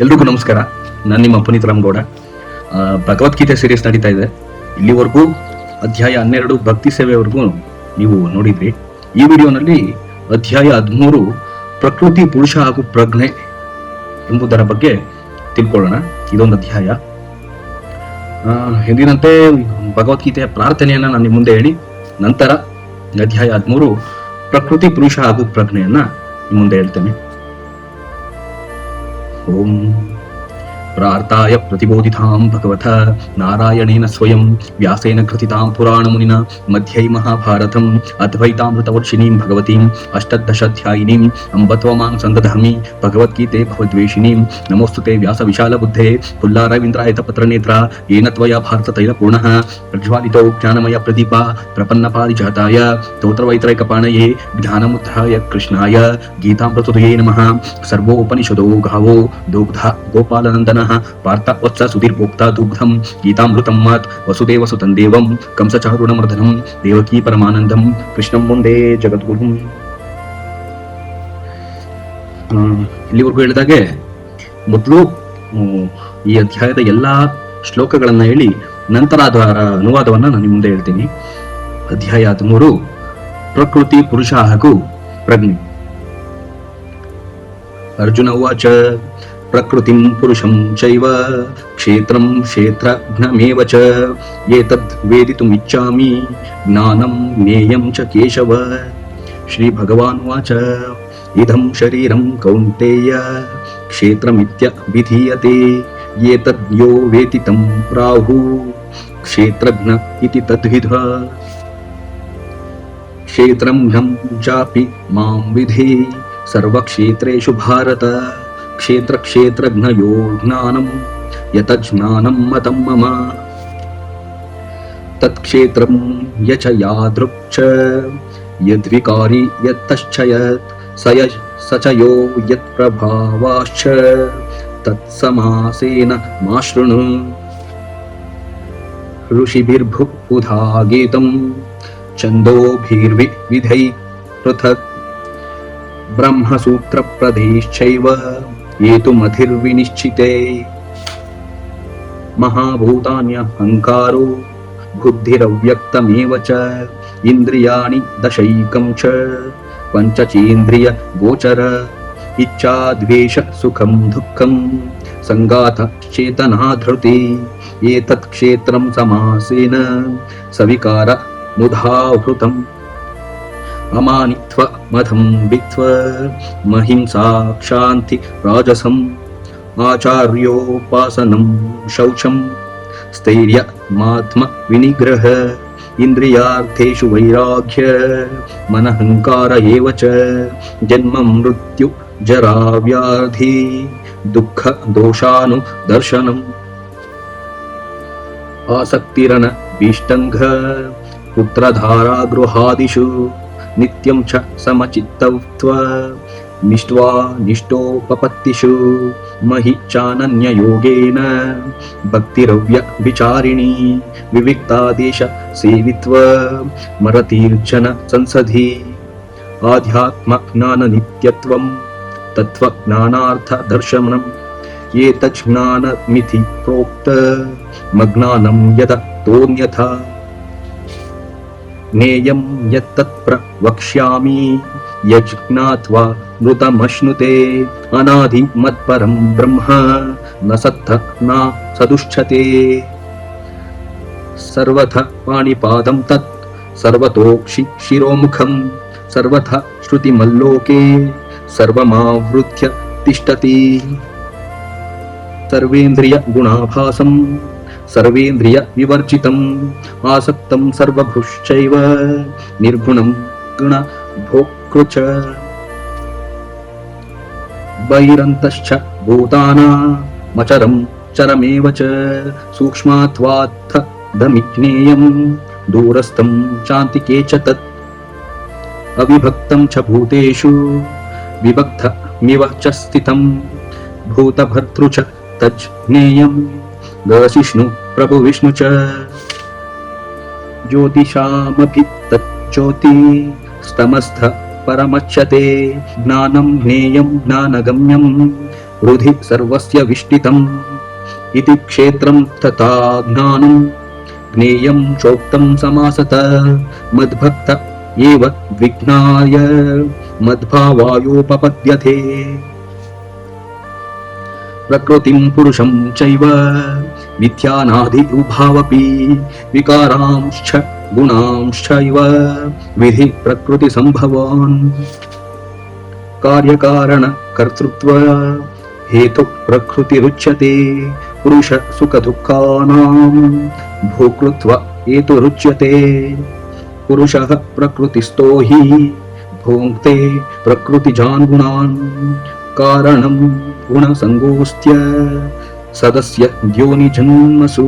ಎಲ್ರಿಗೂ ನಮಸ್ಕಾರ. ನಾನು ನಿಮ್ಮ ಪುನೀತ್ ರಾಮಗೌಡ. ಭಗವದ್ಗೀತೆ ಸೀರೀಸ್ ನಡೀತಾ ಇದೆ. ಇಲ್ಲಿವರೆಗೂ ಅಧ್ಯಾಯ 12 ಭಕ್ತಿ ಸೇವೆವರೆಗೂ ನೀವು ನೋಡಿದ್ರಿ. ಈ ವಿಡಿಯೋನಲ್ಲಿ ಅಧ್ಯಾಯ 13 ಪ್ರಕೃತಿ, ಪುರುಷ ಹಾಗೂ ಪ್ರಜ್ಞೆ ಎಂಬುದರ ಬಗ್ಗೆ ತಿಳ್ಕೊಳ್ಳೋಣ. ಇದೊಂದು ಅಧ್ಯಾಯ. ಎಂದಿನಂತೆ ಭಗವದ್ಗೀತೆಯ ಪ್ರಾರ್ಥನೆಯನ್ನ ನಾನು ನಿಮ್ಮ ಮುಂದೆ ಹೇಳಿ ನಂತರ ಅಧ್ಯಾಯ 13 ಪ್ರಕೃತಿ, ಪುರುಷ ಹಾಗೂ ಪ್ರಜ್ಞೆಯನ್ನ ನಿಮ್ಮ ಮುಂದೆ ಹೇಳ್ತೇನೆ. ಓಂ ಪ್ರಾರ್ಥಾಯ ಪ್ರತಿಬೋಧಿತಾಂ ಭಗವತ ನಾರಾಯಣೇನ ಸ್ವಯಂ ವ್ಯಾಸೇನ ಕೃತಿತಾಂ ಪುರಾಣ ಮುನಿನ ಮಧ್ಯೈ ಮಹಾಭಾರತಂ ಅದ್ವೈತಾಮೃತವರ್ಷಿಣೀಂ ಭಗವತೀಂ ಅಷ್ಟದಶಾಧ್ಯಾಯಿನೀಂ ಅಂಬತ್ವಮಾಂ ಸಂದಧಾಮಿ ಭಗವದ್ಗೀತೆ ಭವದ್ವೇಷಿಣೀಂ ನಮೋಸ್ತುತೆ ವ್ಯಾಸ ವಿಶಾಲ ಬುದ್ಧೇ ಪುಲ್ಲಾರವಿಂದ್ರಾಯತ ಪತ್ರನೇತ್ರ ಏನ ತ್ವಯಾ ಭಾರತ ತೈಲ ಪೂರ್ಣಃ ಪ್ರಜ್ವಾಲಿತೋ ಜ್ಞಾನಮಯ ಪ್ರದೀಪ ಪ್ರಪನ್ನಪಾರಿಜಾತಾಯ ಸ್ತೋತ್ರವೈತ್ರೈಕಪಾಣಯೇ ಜ್ಞಾನಮುದ್ರಾಯ ಕೃಷ್ಣಾಯ ಗೀತಾಮೃತದುಯೇ ನಮಃ. ಸರ್ವೋಪನಿಷದೋ ಗಾವೋ ದುಗ್ಧ ಗೋಪಾಲನಂದನ ಪಾರ್ಥ ವತ್ಸ ಸುಧೀರ್ಭೋಕ್ತ ದುಗ್ಧಂ ಗೀತಾಮೃತಂ ಮಾತ್ ವಸುದೇವ ಸುತಂ ದೇವಂ ಕಂಸಚಾರುಣಮರ್ದನಂ ದೇವಕೀ ಪರಮಾನಂದಂ ಕೃಷ್ಣಂ ಮುಂದೆ ಜಗದ್ಗುರುಂ. ಇಲ್ಲಿವರೆಗೂ ಹೇಳಿದಾಗೆ ಮೊದಲು ಈ ಅಧ್ಯಾಯದ ಎಲ್ಲಾ ಶ್ಲೋಕಗಳನ್ನ ಹೇಳಿ ನಂತರ ಅದರ ಅನುವಾದವನ್ನ ನಾನು ನಿಮ್ಮ ಮುಂದೆ ಹೇಳ್ತೀನಿ. ಅಧ್ಯಾಯ 13 ಪ್ರಕೃತಿ, ಪುರುಷ ಹಾಗೂ ಪ್ರಜ್ಞೆ. ಅರ್ಜುನ ಉವಾಚ ಪ್ರಕೃತಿಂ ಪುರುಷಂ ಚೈವ ಕ್ಷೇತ್ರಂ ಕ್ಷೇತ್ರಜ್ಞಮೇವ ಚ ಏತದ್ ವೇದಿತುಂ ಇಚ್ಛಾಮಿ ಜ್ಞಾನಂ ಜ್ಞೇಯಂ ಚ ಕೇಶವ. ಶ್ರೀ ಭಗವಾನ್ ಉವಾಚ ಇದಂ ಶರೀರಂ ಕೌಂತೇಯ ಕ್ಷೇತ್ರಮಿತ್ಯ ವಿಧೀಯತೆ ಏತದ್ ಯೋ ವೇತಿ ತಂ ಪ್ರಾಹು ಕ್ಷೇತ್ರಜ್ಞ ಇತಿ ತದ್ವಿಧ. ಕ್ಷೇತ್ರಜ್ಞಂ ಚಾಪಿ ಮಾಂ ವಿಧಿ ಸರ್ವಕ್ಷೇತ್ರೇಷು ಭಾರತ ಕ್ಷೇತ್ರ ಕ್ಷೇತ್ರಜ್ಞಯೋ ಜ್ಞಾನಂ ಯತಜ್ಞಾನಂ ಮತಂ ಮಮ ತತ್ಕ್ಷೇತ್ರಂ ಯಚ ಯಾದೃಕ್ ಚ ಯದ್ವಿಕಾರಿ ಯತ್ತಶ್ಚ ಯತ್ ಸ ಚ ಯೋ ಯತ್ ಪ್ರಭಾವಾಶ್ಚ ತತ್ಸಮಾಸೇನ ಮಾಶೃಣು. ಋಷಿಭಿರ್ಬುಧಾ ಗೀತಂ ಛಂದೋಭಿರ್ವಿಧೈ ಪೃಥಕ್ ಬ್ರಹ್ಮಸೂತ್ರ ಪ್ರದೇಶ್ಚೈವ ಏತು ಮಧಿರ್ವಿನಿಶ್ಚಿತೆ. ಮಹಾಭೂತಾನ್ಯಹಂಕಾರೋ ಬುದ್ಧಿರವ್ಯಕ್ತಮೇವ ಚ ಇಂದ್ರಿಯಾಣಿ ದಶೈಕಂ ಚ ಪಂಚಚೇಂದ್ರಿಯ ಗೋಚರ ಇಚ್ಛಾ ದ್ವೇಷ ಸುಖಂ ದುಃಖಂ ಸಂಗಾತ ಚೇತನಾ ಧೃತಿ ಏತತ್ ಕ್ಷೇತ್ರಂ ಸಮಾಸೇನ ಸವಿಕಾರ ಮುಧಾವೃತಂ. ಅಮಾನಿತ್ವ ಮಧಂ ಬಿತ್ವ ಮಹಿಂಸಾ ಕ್ಷಾಂತಿ ರಾಜಸಂ ಆಚಾರ್ಯೋಪಾಸನಂ ಶೌಚಂ ಸ್ಥೈರ್ಯ ಮಾತ್ಮ ವಿನಿಗ್ರಹ ಇಂದ್ರಿಯಾರ್ಥೇಷು ವೈರಾಗ್ಯ ಮನಹಂಕಾರ ಏವ ಚ ಜನ್ಮ ಮೃತ್ಯು ಜರಾ ವ್ಯಾಧಿ ದುಃಖ ದೋಷಾನು ದರ್ಶನಂ. ಆಸಕ್ತಿರನ ಭೀಷ್ಟಂಘ ಪುತ್ರಧಾರಾ ಗೃಹಾದಿಷು ನಿತ್ಯಂ ಚ ಸಮಚಿತ್ತತ್ವ ನಿಷ್ಟ್ವಾ ನಿಷ್ಠೋಪಪತ್ತಿಷು ಮಹಿ ಚಾನನ್ಯ ಯೋಗೇನ ಭಕ್ತಿರವ್ಯ ವಿಚಾರಿಣಿ ವಿವಿಕ್ತಾದೇಶ ಸೇವಿತ್ವ ಮರತೀರ್ಜನ ಸಂಸಧಿ. ಆಧ್ಯಾತ್ಮ ಜ್ಞಾನ ನಿತ್ಯತ್ವಂ ತತ್ವ ಜ್ಞಾನಾರ್ಥ ದರ್ಶನಂ ಏತಜ್ಞಾನ ಮಿತಿ ಪ್ರೋಕ್ತ ಮಜ್ಞಾನಂ ಯದ ತೋನ್ಯಥಾ. ಜ್ಞೇಯಂ ಯತ್ತತ್ ಪ್ರವಕ್ಷ್ಯಾಮಿ ಯಜ್ಞಾತ್ವಾ ಮೃತಮಶ್ನುತೆ ಅನಾದಿ ಮತ್ಪರಂ ಬ್ರಹ್ಮ ನ ಸತ್ತ ನ ಸದುಷ್ಛತೆ. ಸರ್ವಥ ಪಾಣಿಪಾದಂ ತತ್ ಸರ್ವತೋಕ್ಷಿ ಶಿರೋಮುಖಂ ಸರ್ವಥ ಶ್ರುತಿಮಲ್ಲೋಕೆ ಸರ್ವಮಾವೃತ್ಯ ತಿಷ್ಠತಿ. ಸರ್ವೇಂದ್ರಿಯ ಗುಣಾಭಾಸಂ ಸರ್ವೇಂದ್ರಿಯ ವಿವರ್ಜಿತಂ ಆಸಕ್ತಂ ಸರ್ವಭುಶ್ಚೈವ ನಿರ್ಗುಣಂ ಗುಣ ಭೋಕ್ತೃ ಚ. ಬಹಿರಂತಶ್ಚ ಭೂತಾನಾಮಚರಂ ಚರಮೇವ ಚ ಸೂಕ್ಷ್ಮಾತ್ವಾತ್ಥದಮಿಜ್ಞೇಯಂ ದೂರಸ್ಥಂ ಚಾಂತಿಕೆ ಚ ತತ್. ಅವಿಭಕ್ತಂ ಚ ಭೂತೇಷು ವಿಭಕ್ತಮಿವ ಚ ಸ್ಥಿತಂ ಭೂತಭರ್ತೃ ಚ ತಜ್ಜ್ಞೇಯಂ ಗಸಿಷ್ಣು ಪ್ರಭು ವಿಷ್ಣು ಚ. ಜ್ಯೋತಿಷಾಮಪಿ ತಜ್ಜ್ಯೋತಿ ಸ್ತಮಸ್ಥ ಪರಮಚ್ಯತೆ ಜ್ಞಾನಂ ಜ್ಞೇಯಂ ಜ್ಞಾನಗಮ್ಯಂ ಹೃದಿ ಸರ್ವಸ್ಯ ವಿಷ್ಟಿತಂ ಇತಿ ಕ್ಷೇತ್ರಂ ತಥಾ ಜ್ಞಾನಂ ಜ್ಞೇಯಂ ಚೋಕ್ತಂ ಸಮಾಸತ ಮದ್ಭಕ್ತ ಏವ ವಿಜ್ಞಾಯ ಮದ್ಭಾವಾಯೋಪಪದ್ಯತೆ ಪ್ರಕೃತಿಂ ಪುರುಷಂ ಚೈವ ವಿದ್ಯಾನಾದಿ ಉಭಾವಪಿ ವಿಕಾರಾಂಶ್ಚ ಗುಣಾಂಶ್ಚೈವ ವಿಧಿ ಪ್ರಕೃತಿ ಸಂಭವಾನ್ ಕಾರ್ಯಕಾರಣ ಕರ್ತೃತ್ವ ಹೇತು ಪ್ರಕೃತಿರುಚ್ಯತೆ ಪುರುಷ ಸುಖ ದುಃಖಾನಾಂ ಭೋಕ್ತೃತ್ವ ಹೇತುರುಚ್ಯತೆ ಪುರುಷಃ ಪ್ರಕೃತಿಸ್ಥೋ ಹಿ ಭೋಕ್ತೆ ಪ್ರಕೃತಿಜಾನ್ ಗುಣಾನ್ ಕಾರಣಂ ಗುಣಸಂಗೋಸ್ತ್ಯ ಸದಸ್ಯ ಯೋನಿ ಜನ್ಮಸು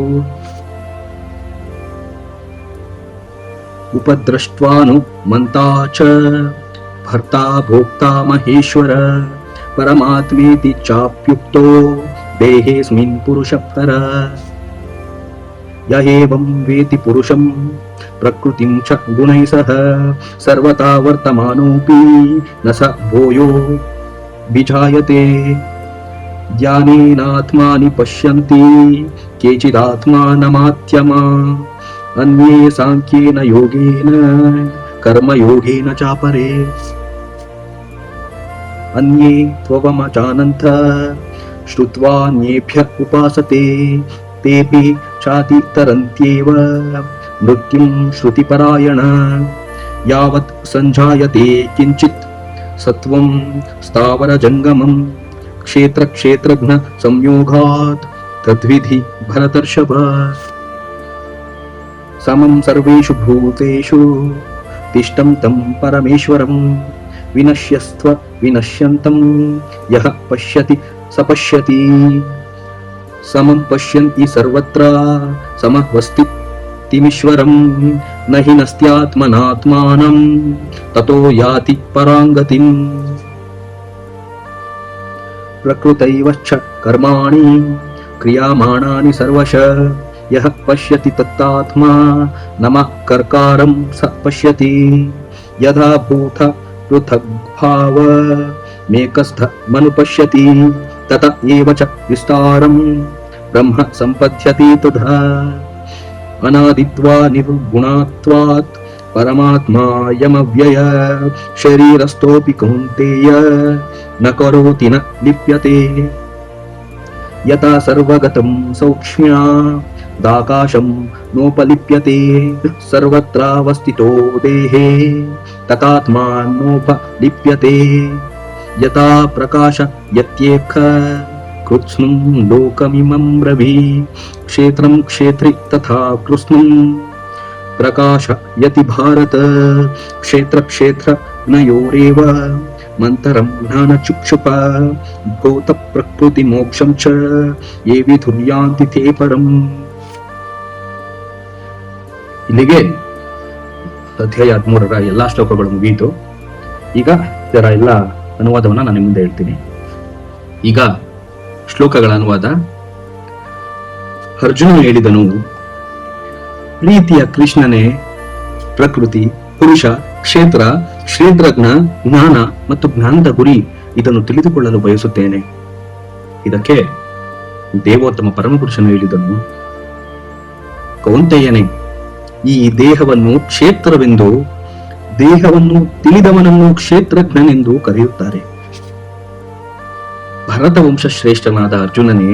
ಉಪದ್ರಷ್ಟ್ವಾನು ಮಂತಾ ಚ ಭರ್ತಾ ಭೋಕ್ತಾ ಮಹೇಶ್ವರ ಪರಮಾತ್ಮೇತಿ ಚಾಪ್ಯುಕ್ತೋ ದೇಹೇಸ್ಮಿನ್ ಪುರುಷಃ ಯ ಏವಂ ವೇತಿ ಪುರುಷಂ ಪ್ರಕೃತಿಂ ಚ ಗುಣೈಃ ಸಹ ಸರ್ವತಾ ವರ್ತಮಾನೋಪಿ ನ ಸ ಭೂಯೋ ವಿಜಾಯತೆ ಜ್ಞಾನೇನಾತ್ಮಾನಿ ಪಶ್ಯಂತಿ ಕೇಚಿದಾತ್ಮಾನಮಾತ್ಯಮಾ ಅನ್ಯೇ ಸಾಂಖ್ಯೇನ ಯೋಗೇನ ಕರ್ಮಯೋಗೇನ ಚಾಪರೇ ಅನ್ಯೇ ತ್ವವಮಜಾನಂತ ಶ್ರುತ್ವಾನ್ಯೇಭ್ಯ ಉಪಾಸತೆ ತೇಪಿ ಚಾತಿತರಂತ್ಯೇವ ಮೃತ್ಯುಂ ಶ್ರುತಿಪರಾಯಣ ಯಾವತ್ ಸಂಜಾಯತೆ ಕಿಂಚಿತ್ ಸತ್ವಂ ಸ್ಥಾವರ ಜಂಗಮಂ ಕ್ಷೇತ್ರ ಕ್ಷೇತ್ರಜ್ಞ ಸಂಯೋಗಾತ್ ತದ್ವಿಧಿ ಭರತರ್ಷಭ ಸಮಂ ಸರ್ವೇಷು ಭೂತೇಷು ತಿಷ್ಟಂ ತಂ ಪರಮೇಶ್ವರಂ ವಿನಶ್ಯಸ್ತ್ವ ವಿನಶ್ಯಂತಂ ಯಃ ಪಶ್ಯತಿ ಸ ಪಶ್ಯತಿ ಸಮಂ ಪಶ್ಯಂತಿ ಸರ್ವತ್ರ ಸಮವಸ್ತಿಮೀಶ್ವರಂ ನ ಹಿ ನಸ್ತ್ಯಾತ್ಮನಾತ್ಮಾನಂ ತತೋ ಯಾತಿ ಪರಾಂಗತಿಂ ಪ್ರಕೃತೈವಶ್ಚ ಕರ್ಮಾಣಿ ಕ್ರಿಯಾಮಾಣಾನಿ ಸರ್ವಶಃ ಯಃ ಪಶ್ಯತಿ ತತ್ತಾತ್ಮಾ ನಮಃ ಕರ್ಕಾರಂ ಸ ಪಶ್ಯತಿ ಯಥಾ ಭೂತ ಪೃಥಗ್ಭಾವ ಮೇಕಸ್ಥ ಮನುಪಶ್ಯತಿ ತತ ಏವ ಚ ವಿಸ್ತಾರಂ ಬ್ರಹ್ಮ ಸಂಪದ್ಯತೆ ತಥಾ ಅನಾದಿತ್ವಾ ನಿರ್ಗುಣಾತ್ವಾತ್ ಪರಮಾತ್ಮಾಯಮವ್ಯಯ ಶರೀರಸ್ಥೋಪಿ ಕೌಂತೆಯ ನ ಕರೋತಿ ನ ಲಿಪ್ಯತೆ ಯಥಾ ಸರ್ವಗತಂ ಸೌಕ್ಷ್ಮ್ಯಾದಾಕಾಶಂ ನೋಪಲಿಪ್ಯತೆ ಸರ್ವತ್ರಾವಸ್ಥಿತೋ ದೇಹೇ ತಥಾತ್ಮಾ ನೋಪಲಿಪ್ಯತೆ ಯಥಾ ಪ್ರಕಾಶ ಯತ್ಯೇಕ ಕೃತ್ಸ್ನಂ ಲೋಕಮಿಮಂ ರವಿ ಕ್ಷೇತ್ರಂ ಕ್ಷೇತ್ರಿ ತಥಾ ಕೃತ್ಸ್ನಂ ಪ್ರಕಾಶ ಯತಿ ಭಾರತ ಕ್ಷೇತ್ರ ಕ್ಷೇತ್ರ ನಯೋರೇವ ಮಂತರಂ ಜ್ಞಾನ ಚುಕ್ಷುಪ ಭೂತ ಪ್ರಕೃತಿ ಮೋಕ್ಷಂ ಚ ಯೇ ವಿಧುರ್ಯಾಂತಿ ತೇ ಪರಂ. ಇಲ್ಲಿಗೆ ಅಧ್ಯಾಯ 13ರ ಎಲ್ಲಾ ಶ್ಲೋಕಗಳು ಮುಗಿಯಿತು. ಈಗ ಇದರ ಎಲ್ಲ ಅನುವಾದವನ್ನ ನಾನು ಮುಂದೆ ಹೇಳ್ತೀನಿ. ಈಗ ಶ್ಲೋಕಗಳ ಅನುವಾದ. ಅರ್ಜುನ ಹೇಳಿದನು, ಪ್ರೀತಿಯ ಕೃಷ್ಣನೇ, ಪ್ರಕೃತಿ, ಪುರುಷ, ಕ್ಷೇತ್ರ, ಕ್ಷೇತ್ರಜ್ಞ, ಜ್ಞಾನ ಮತ್ತು ಜ್ಞಾನದ ಗುರಿ ಇದನ್ನು ತಿಳಿದುಕೊಳ್ಳಲು ಬಯಸುತ್ತೇನೆ. ಇದಕ್ಕೆ ದೇವೋತ್ತಮ ಪರಮಪುರುಷನು ಹೇಳಿದನು, ಕೌಂತೆಯನೇ, ಈ ದೇಹವನ್ನು ಕ್ಷೇತ್ರವೆಂದು, ದೇಹವನ್ನು ತಿಳಿದವನನ್ನು ಕ್ಷೇತ್ರಜ್ಞನೆಂದು ಕರೆಯುತ್ತಾರೆ. ಭರತ ವಂಶ ಶ್ರೇಷ್ಠನಾದ ಅರ್ಜುನನೇ,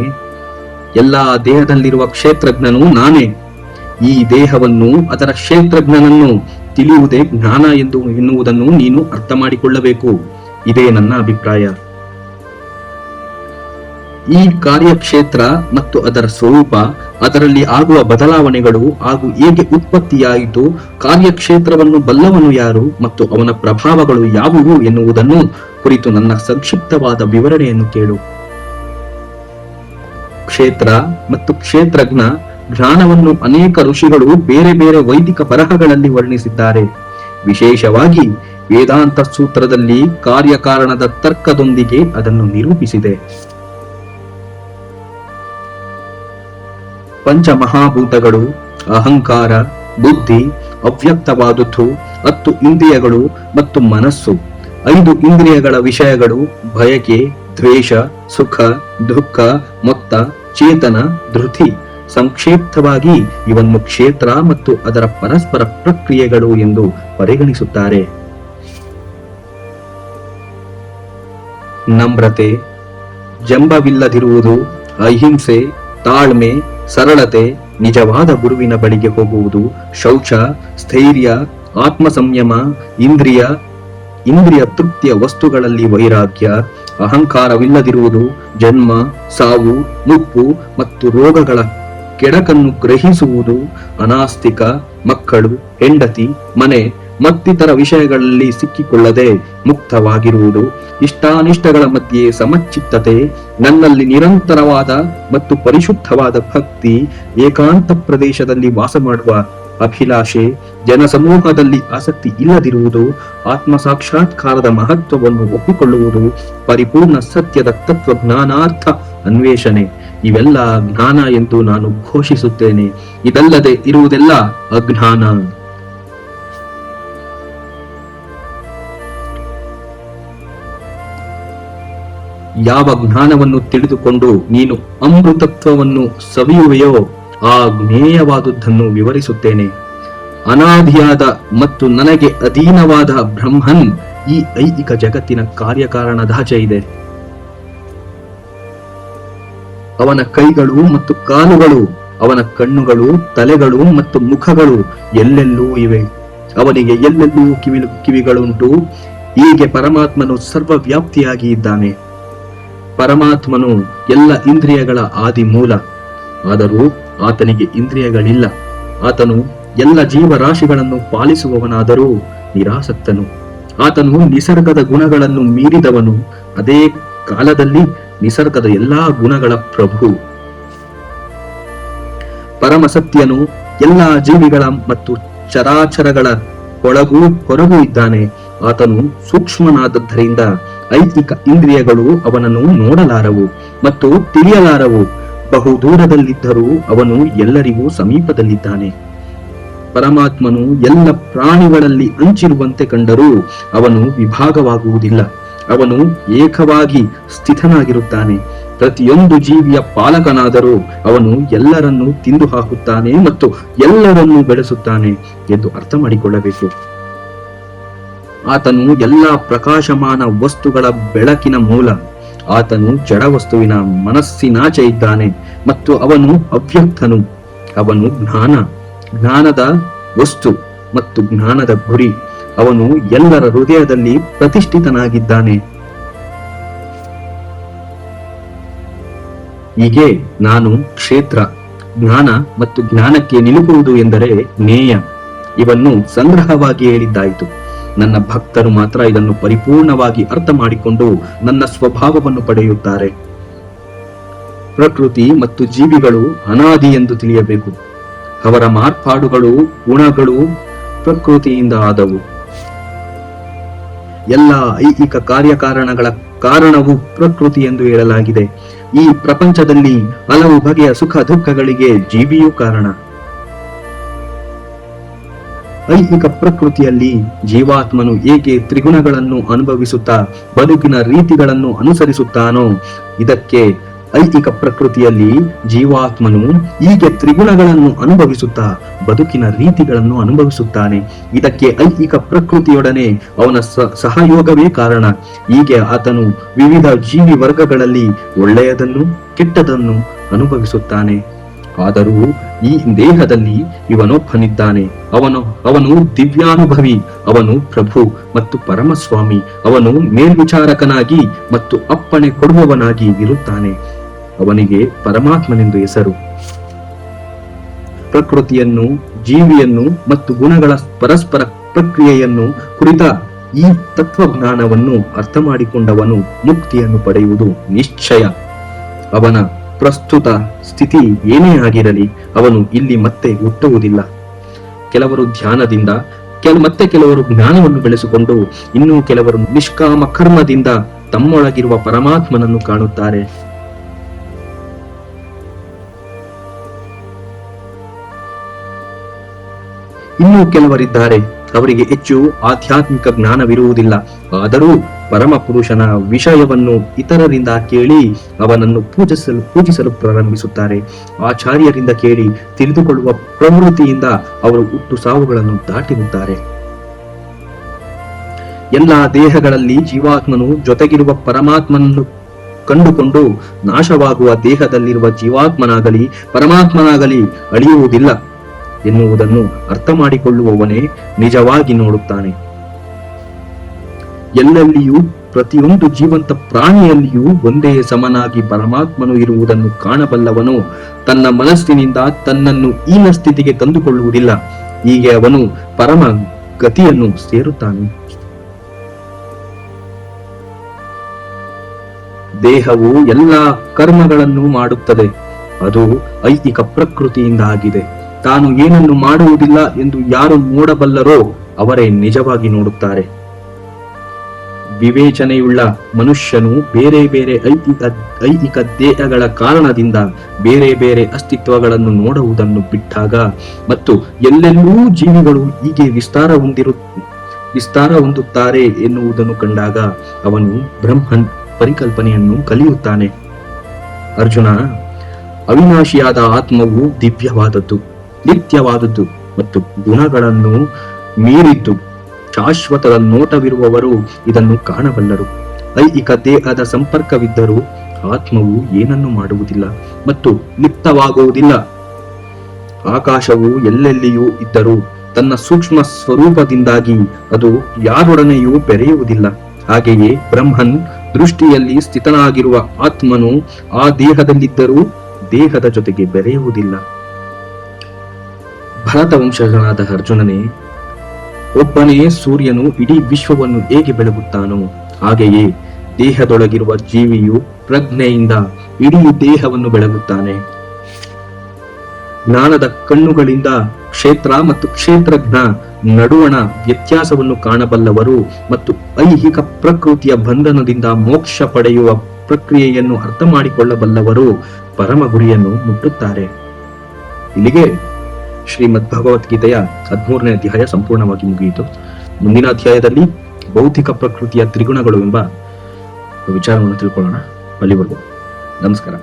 ಎಲ್ಲಾ ದೇಹದಲ್ಲಿರುವ ಕ್ಷೇತ್ರಜ್ಞನು ನಾನೇ. ಈ ದೇಹವನ್ನು, ಅದರ ಕ್ಷೇತ್ರಜ್ಞನನ್ನು ತಿಳಿಯುವುದೇ ಜ್ಞಾನ ಎನ್ನುವುದನ್ನು ನೀನು ಅರ್ಥ ಮಾಡಿಕೊಳ್ಳಬೇಕು. ಇದೇ ನನ್ನ ಅಭಿಪ್ರಾಯ. ಈ ಕಾರ್ಯಕ್ಷೇತ್ರ ಮತ್ತು ಅದರ ಸ್ವರೂಪ, ಅದರಲ್ಲಿ ಆಗುವ ಬದಲಾವಣೆಗಳು ಹಾಗೂ ಹೇಗೆ ಉತ್ಪತ್ತಿಯಾಯಿತು, ಕಾರ್ಯಕ್ಷೇತ್ರವನ್ನು ಬಲ್ಲವನು ಯಾರು ಮತ್ತು ಅವನ ಪ್ರಭಾವಗಳು ಯಾವುವು ಎನ್ನುವುದನ್ನು ಕುರಿತು ನನ್ನ ಸಂಕ್ಷಿಪ್ತವಾದ ವಿವರಣೆಯನ್ನು ಕೇಳು. ಕ್ಷೇತ್ರ ಮತ್ತು ಕ್ಷೇತ್ರಜ್ಞ ಜ್ಞಾನವನ್ನು ಅನೇಕ ಋಷಿಗಳು ಬೇರೆ ಬೇರೆ ವೈದಿಕ ಬರಹಗಳಲ್ಲಿ ವರ್ಣಿಸಿದ್ದಾರೆ. ವಿಶೇಷವಾಗಿ ವೇದಾಂತ ಸೂತ್ರದಲ್ಲಿ ಕಾರ್ಯಕಾರಣದ ತರ್ಕದೊಂದಿಗೆ ಅದನ್ನು ನಿರೂಪಿಸಿದೆ. ಪಂಚಮಹಾಭೂತಗಳು, ಅಹಂಕಾರ, ಬುದ್ಧಿ, ಅವ್ಯಕ್ತವಾದುದು, 10 ಇಂದ್ರಿಯಗಳು ಮತ್ತು ಮನಸ್ಸು, 5 ಇಂದ್ರಿಯಗಳ ವಿಷಯಗಳು, ಬಯಕೆ, ದ್ವೇಷ, ಸುಖ, ದುಃಖ, ಮೊತ್ತ, ಚೇತನ, ಧೃತಿ. ಸಂಕ್ಷಿಪ್ತವಾಗಿ ಇವನ್ನು ಕ್ಷೇತ್ರ ಮತ್ತು ಅದರ ಪರಸ್ಪರ ಪ್ರಕ್ರಿಯೆಗಳು ಎಂದು ಪರಿಗಣಿಸುತ್ತಾರೆ. ನಮ್ರತೆ, ಜಂಬವಿಲ್ಲದಿರುವುದು, ಅಹಿಂಸೆ, ತಾಳ್ಮೆ, ಸರಳತೆ, ನಿಜವಾದ ಗುರುವಿನ ಬಳಿಗೆ ಹೋಗುವುದು, ಶೌಚ, ಸ್ಥೈರ್ಯ, ಆತ್ಮ ಸಂಯಮ, ಇಂದ್ರಿಯ ತೃಪ್ತಿಯ ವಸ್ತುಗಳಲ್ಲಿ ವೈರಾಗ್ಯ, ಅಹಂಕಾರವಿಲ್ಲದಿರುವುದು, ಜನ್ಮ, ಸಾವು, ಮುಪ್ಪು ಮತ್ತು ರೋಗಗಳ ಕೆಡಕನ್ನು ಗ್ರಹಿಸುವುದು, ಅನಾಸ್ತಿಕ, ಮಕ್ಕಳು, ಹೆಂಡತಿ, ಮನೆ ಮತ್ತಿತರ ವಿಷಯಗಳಲ್ಲಿ ಸಿಕ್ಕಿಕೊಳ್ಳದೆ ಮುಕ್ತವಾಗಿರುವುದು, ಇಷ್ಟಾನಿಷ್ಟಗಳ ಮಧ್ಯೆ ಸಮಚಿತ್ತತೆ, ನನ್ನಲ್ಲಿ ನಿರಂತರವಾದ ಮತ್ತು ಪರಿಶುದ್ಧವಾದ ಭಕ್ತಿ, ಏಕಾಂತ ಪ್ರದೇಶದಲ್ಲಿ ವಾಸ ಮಾಡುವ ಅಭಿಲಾಷೆ, ಜನಸಮೂಹದಲ್ಲಿ ಆಸಕ್ತಿ ಇಲ್ಲದಿರುವುದು, ಆತ್ಮ ಸಾಕ್ಷಾತ್ಕಾರದ ಮಹತ್ವವನ್ನು ಒಪ್ಪಿಕೊಳ್ಳುವುದು, ಪರಿಪೂರ್ಣ ಸತ್ಯದ ತತ್ವಜ್ಞಾನಾರ್ಥ ಅನ್ವೇಷಣೆ. ಇವೆಲ್ಲ ಜ್ಞಾನ ಎಂದು ನಾನು ಘೋಷಿಸುತ್ತೇನೆ. ಇದಲ್ಲದೆ ಇರುವುದೆಲ್ಲ ಅಜ್ಞಾನ. ಯಾವ ಜ್ಞಾನವನ್ನು ತಿಳಿದುಕೊಂಡು ನೀನು ಅಮೃತತ್ವವನ್ನು ಸವಿಯುವೆಯೋ ಆ ಜ್ಞೇಯವಾದುದನ್ನು ವಿವರಿಸುತ್ತೇನೆ. ಅನಾದಿಯಾದ ಮತ್ತು ನನಗೆ ಅಧೀನವಾದ ಬ್ರಹ್ಮನ್ ಈ ಐಹಿಕ ಜಗತ್ತಿನ ಕಾರ್ಯಕಾರಣದಾಚೆ ಇದೆ. ಅವನ ಕೈಗಳು ಮತ್ತು ಕಾಲುಗಳು, ಅವನ ಕಣ್ಣುಗಳು, ತಲೆಗಳು ಮತ್ತು ಮುಖಗಳು ಎಲ್ಲೆಲ್ಲೂ ಇವೆ. ಅವನಿಗೆ ಎಲ್ಲೆಲ್ಲೂ ಕಿವಿಗಳುಂಟು. ಹೀಗೆ ಪರಮಾತ್ಮನು ಸರ್ವವ್ಯಾಪ್ತಿಯಾಗಿ ಇದ್ದಾನೆ. ಪರಮಾತ್ಮನು ಎಲ್ಲ ಇಂದ್ರಿಯಗಳ ಆದಿ ಮೂಲ. ಆದರೂ ಆತನಿಗೆ ಇಂದ್ರಿಯಗಳಿಲ್ಲ. ಆತನು ಎಲ್ಲ ಜೀವರಾಶಿಗಳನ್ನು ಪಾಲಿಸುವವನಾದರೂ ನಿರಾಸಕ್ತನು. ಆತನು ನಿಸರ್ಗದ ಗುಣಗಳನ್ನು ಮೀರಿದವನು. ಅದೇ ಕಾಲದಲ್ಲಿ ನಿಸರ್ಗದ ಎಲ್ಲಾ ಗುಣಗಳ ಪ್ರಭು. ಪರಮಸತ್ಯನು ಎಲ್ಲಾ ಜೀವಿಗಳ ಮತ್ತು ಚರಾಚರಗಳ ಒಳಗೂ ಹೊರಗೂ ಇದ್ದಾನೆ. ಆತನು ಸೂಕ್ಷ್ಮನಾದದ್ದರಿಂದ ಐಹಿಕ ಇಂದ್ರಿಯಗಳು ಅವನನ್ನು ನೋಡಲಾರವು ಮತ್ತು ತಿಳಿಯಲಾರವು. ಬಹು ದೂರದಲ್ಲಿದ್ದರೂ ಅವನು ಎಲ್ಲರಿಗೂ ಸಮೀಪದಲ್ಲಿದ್ದಾನೆ. ಪರಮಾತ್ಮನು ಎಲ್ಲ ಪ್ರಾಣಿಗಳಲ್ಲಿ ಹಂಚಿರುವಂತೆ ಕಂಡರೂ ಅವನು ವಿಭಾಗವಾಗುವುದಿಲ್ಲ. ಅವನು ಏಕವಾಗಿ ಸ್ಥಿತನಾಗಿರುತ್ತಾನೆ. ಪ್ರತಿಯೊಂದು ಜೀವಿಯ ಪಾಲಕನಾದರೂ ಅವನು ಎಲ್ಲರನ್ನೂ ತಿಂದು ಹಾಕುತ್ತಾನೆ ಮತ್ತು ಎಲ್ಲರನ್ನೂ ಬೆಳೆಸುತ್ತಾನೆ ಎಂದು ಅರ್ಥ ಮಾಡಿಕೊಳ್ಳಬೇಕು. ಆತನು ಎಲ್ಲಾ ಪ್ರಕಾಶಮಾನ ವಸ್ತುಗಳ ಬೆಳಕಿನ ಮೂಲ. ಆತನು ಜಡ ವಸ್ತುವಿನ ಮನಸ್ಸಿನಾಚೆ ಇದ್ದಾನೆ ಮತ್ತು ಅವನು ಅವ್ಯಕ್ತನು. ಅವನು ಜ್ಞಾನದ ವಸ್ತು ಮತ್ತು ಜ್ಞಾನದ ಗುರಿ. ಅವನು ಎಲ್ಲರ ಹೃದಯದಲ್ಲಿ ಪ್ರತಿಷ್ಠಿತನಾಗಿದ್ದಾನೆ. ಹೀಗೆ ನಾನು ಕ್ಷೇತ್ರ, ಜ್ಞಾನ ಮತ್ತು ಜ್ಞಾನಕ್ಕೆ ನಿಲುಕುವುದು ಎಂದರೆ ನೇಯ ಇವನ್ನು ಸಂಗ್ರಹವಾಗಿ ಹೇಳಿದ್ದಾಯಿತು. ನನ್ನ ಭಕ್ತರು ಮಾತ್ರ ಇದನ್ನು ಪರಿಪೂರ್ಣವಾಗಿ ಅರ್ಥ ಮಾಡಿಕೊಂಡು ನನ್ನ ಸ್ವಭಾವವನ್ನು ಪಡೆಯುತ್ತಾರೆ. ಪ್ರಕೃತಿ ಮತ್ತು ಜೀವಿಗಳು ಅನಾದಿ ಎಂದು ತಿಳಿಯಬೇಕು. ಅವರ ಮಾರ್ಪಾಡುಗಳು, ಗುಣಗಳು ಪ್ರಕೃತಿಯಿಂದ ಆದವು. ಎಲ್ಲ ಐಹಿಕ ಕಾರ್ಯಕಾರಣಗಳ ಕಾರಣವು ಪ್ರಕೃತಿ ಎಂದು ಹೇಳಲಾಗಿದೆ. ಈ ಪ್ರಪಂಚದಲ್ಲಿ ಹಲವು ಬಗೆಯ ಸುಖ ದುಃಖಗಳಿಗೆ ಜೀವಿಯೂ ಕಾರಣ. ಐಹಿಕ ಪ್ರಕೃತಿಯಲ್ಲಿ ಜೀವಾತ್ಮನು ಏಕೆ ತ್ರಿಗುಣಗಳನ್ನು ಅನುಭವಿಸುತ್ತಾ ಬದುಕಿನ ರೀತಿಗಳನ್ನು ಅನುಸರಿಸುತ್ತಾನೋ, ಇದಕ್ಕೆ ಐಹಿಕ ಪ್ರಕೃತಿಯಲ್ಲಿ ಜೀವಾತ್ಮನು ಹೀಗೆ ತ್ರಿಗುಣಗಳನ್ನು ಅನುಭವಿಸುತ್ತಾ ಬದುಕಿನ ರೀತಿಗಳನ್ನು ಅನುಭವಿಸುತ್ತಾನೆ. ಇದಕ್ಕೆ ಐಹಿಕ ಪ್ರಕೃತಿಯೊಡನೆ ಅವನ ಸಹಯೋಗವೇ ಕಾರಣ. ಹೀಗೆ ಆತನು ವಿವಿಧ ಜೀವಿ ವರ್ಗಗಳಲ್ಲಿ ಒಳ್ಳೆಯದನ್ನು ಕೆಟ್ಟದನ್ನು ಅನುಭವಿಸುತ್ತಾನೆ. ಆದರೂ ಈ ದೇಹದಲ್ಲಿ ಇವನೊಬ್ಬನಿದ್ದಾನೆ. ಅವನು ದಿವ್ಯಾನುಭವಿ. ಅವನು ಪ್ರಭು ಮತ್ತು ಪರಮಸ್ವಾಮಿ. ಅವನು ಮೇಲ್ವಿಚಾರಕನಾಗಿ ಮತ್ತು ಅಪ್ಪಣೆ ಕೊಡುವವನಾಗಿ ಇರುತ್ತಾನೆ. ಅವನಿಗೆ ಪರಮಾತ್ಮನೆಂದು ಹೆಸರು. ಪ್ರಕೃತಿಯನ್ನು, ಜೀವಿಯನ್ನು ಮತ್ತು ಗುಣಗಳ ಪರಸ್ಪರ ಪ್ರಕ್ರಿಯೆಯನ್ನು ಕುರಿತ ಈ ತತ್ವಜ್ಞಾನವನ್ನು ಅರ್ಥ ಮಾಡಿಕೊಂಡವನು ಮುಕ್ತಿಯನ್ನು ಪಡೆಯುವುದು ನಿಶ್ಚಯ. ಅವನ ಪ್ರಸ್ತುತ ಸ್ಥಿತಿ ಏನೇ ಆಗಿರಲಿ ಅವನು ಇಲ್ಲಿ ಮತ್ತೆ ಹುಟ್ಟುವುದಿಲ್ಲ. ಕೆಲವರು ಧ್ಯಾನದಿಂದ, ಮತ್ತೆ ಕೆಲವರು ಜ್ಞಾನವನ್ನು ಬೆಳೆಸಿಕೊಂಡು, ಇನ್ನೂ ಕೆಲವರು ನಿಷ್ಕಾಮ ಕರ್ಮದಿಂದ ತಮ್ಮೊಳಗಿರುವ ಪರಮಾತ್ಮನನ್ನು ಕಾಣುತ್ತಾರೆ. ಇನ್ನೂ ಕೆಲವರಿದ್ದಾರೆ, ಅವರಿಗೆ ಹೆಚ್ಚು ಆಧ್ಯಾತ್ಮಿಕ ಜ್ಞಾನವಿರುವುದಿಲ್ಲ. ಆದರೂ ಪರಮ ಪುರುಷನ ವಿಷಯವನ್ನು ಇತರರಿಂದ ಕೇಳಿ ಅವನನ್ನು ಪೂಜಿಸಲು ಪ್ರಾರಂಭಿಸುತ್ತಾರೆ. ಆಚಾರ್ಯರಿಂದ ಕೇಳಿ ತಿಳಿದುಕೊಳ್ಳುವ ಪ್ರವೃತ್ತಿಯಿಂದ ಅವರು ಹುಟ್ಟು ಸಾವುಗಳನ್ನು ದಾಟಿರುತ್ತಾರೆ. ಎಲ್ಲಾ ದೇಹಗಳಲ್ಲಿ ಜೀವಾತ್ಮನು ಜೊತೆಗಿರುವ ಪರಮಾತ್ಮನನ್ನು ಕಂಡುಕೊಂಡು ನಾಶವಾಗುವ ದೇಹದಲ್ಲಿರುವ ಜೀವಾತ್ಮನಾಗಲಿ ಪರಮಾತ್ಮನಾಗಲಿ ಅಳಿಯುವುದಿಲ್ಲ ಎನ್ನುವುದನ್ನು ಅರ್ಥ ಮಾಡಿಕೊಳ್ಳುವವನೇ ನಿಜವಾಗಿ ನೋಡುತ್ತಾನೆ. ಎಲ್ಲೆಲ್ಲಿಯೂ ಪ್ರತಿಯೊಂದು ಜೀವಂತ ಪ್ರಾಣಿಯಲ್ಲಿಯೂ ಒಂದೇ ಸಮನಾಗಿ ಪರಮಾತ್ಮನು ಇರುವುದನ್ನು ಕಾಣಬಲ್ಲವನು ತನ್ನ ಮನಸ್ಸಿನಿಂದ ತನ್ನನ್ನು ಹೀನ ಸ್ಥಿತಿಗೆ ತಂದುಕೊಳ್ಳುವುದಿಲ್ಲ. ಹೀಗೆ ಅವನು ಪರಮ ಗತಿಯನ್ನು ಸೇರುತ್ತಾನೆ. ದೇಹವು ಎಲ್ಲಾ ಕರ್ಮಗಳನ್ನು ಮಾಡುತ್ತದೆ. ಅದು ಐಹಿಕ ಪ್ರಕೃತಿಯಿಂದ ಆಗಿದೆ. ತಾನು ಏನನ್ನು ಮಾಡುವುದಿಲ್ಲ ಎಂದು ಯಾರು ನೋಡಬಲ್ಲರೋ ಅವರೇ ನಿಜವಾಗಿ ನೋಡುತ್ತಾರೆ. ವಿವೇಚನೆಯುಳ್ಳ ಮನುಷ್ಯನು ಬೇರೆ ಬೇರೆ ಐಹಿಕ ದೇಹಗಳ ಕಾರಣದಿಂದ ಬೇರೆ ಬೇರೆ ಅಸ್ತಿತ್ವಗಳನ್ನು ನೋಡುವುದನ್ನು ಬಿಟ್ಟಾಗ ಮತ್ತು ಎಲ್ಲೆಲ್ಲೂ ಜೀವಿಗಳು ಹೀಗೆ ವಿಸ್ತಾರ ಹೊಂದುತ್ತಾರೆ ಎನ್ನುವುದನ್ನು ಕಂಡಾಗ ಅವನು ಬ್ರಹ್ಮನ್ ಪರಿಕಲ್ಪನೆಯನ್ನು ಕಲಿಯುತ್ತಾನೆ. ಅರ್ಜುನ, ಅವಿನಾಶಿಯಾದ ಆತ್ಮವು ದಿವ್ಯವಾದದ್ದು, ನಿತ್ಯವಾದದ್ದು ಮತ್ತು ಗುಣಗಳನ್ನು ಮೀರಿದ್ದು. ಶಾಶ್ವತದ ನೋಟವಿರುವವರು ಇದನ್ನು ಕಾಣಬಲ್ಲರು. ಐಹಿಕ ದೇಹದ ಸಂಪರ್ಕವಿದ್ದರೂ ಆತ್ಮವು ಏನನ್ನು ಮಾಡುವುದಿಲ್ಲ ಮತ್ತು ಲಿಪ್ತವಾಗುವುದಿಲ್ಲ. ಆಕಾಶವು ಎಲ್ಲೆಲ್ಲಿಯೂ ಇದ್ದರೂ ತನ್ನ ಸೂಕ್ಷ್ಮ ಸ್ವರೂಪದಿಂದಾಗಿ ಅದು ಯಾರೊಡನೆಯೂ ಬೆರೆಯುವುದಿಲ್ಲ. ಹಾಗೆಯೇ ಬ್ರಹ್ಮನ್ ದೃಷ್ಟಿಯಲ್ಲಿ ಸ್ಥಿತನಾಗಿರುವ ಆತ್ಮನು ಆ ದೇಹದಲ್ಲಿದ್ದರೂ ದೇಹದ ಜೊತೆಗೆ ಬೆರೆಯುವುದಿಲ್ಲ. ಭರತ ವಂಶಜನಾದ ಅರ್ಜುನನೇ, ಒಬ್ಬನೇ ಸೂರ್ಯನು ಇಡೀ ವಿಶ್ವವನ್ನು ಹೇಗೆ ಬೆಳಗುತ್ತಾನೋ ಹಾಗೆಯೇ ದೇಹದೊಳಗಿರುವ ಜೀವಿಯು ಪ್ರಜ್ಞೆಯಿಂದ ಇಡೀ ದೇಹವನ್ನು ಬೆಳಗುತ್ತಾನೆ. ಜ್ಞಾನದ ಕಣ್ಣುಗಳಿಂದ ಕ್ಷೇತ್ರ ಮತ್ತು ಕ್ಷೇತ್ರಜ್ಞ ನಡುವಣ ವ್ಯತ್ಯಾಸವನ್ನು ಕಾಣಬಲ್ಲವರು ಮತ್ತು ಐಹಿಕ ಪ್ರಕೃತಿಯ ಬಂಧನದಿಂದ ಮೋಕ್ಷ ಪಡೆಯುವ ಪ್ರಕ್ರಿಯೆಯನ್ನು ಅರ್ಥ ಮಾಡಿಕೊಳ್ಳಬಲ್ಲವರು ಪರಮ ಗುರಿಯನ್ನು ಮುಟ್ಟುತ್ತಾರೆ. ಇಲ್ಲಿಗೆ ಶ್ರೀಮದ್ ಭಗವದ್ಗೀತೆಯ 13ನೇ ಅಧ್ಯಾಯ ಸಂಪೂರ್ಣವಾಗಿ ಮುಗಿಯಿತು. ಮುಂದಿನ ಅಧ್ಯಾಯದಲ್ಲಿ ಭೌತಿಕ ಪ್ರಕೃತಿಯ ತ್ರಿಗುಣಗಳು ಎಂಬ ವಿಚಾರವನ್ನು ತಿಳ್ಕೊಳ್ಳೋಣ. ಅಲ್ಲಿವರೆಗೂ ನಮಸ್ಕಾರ.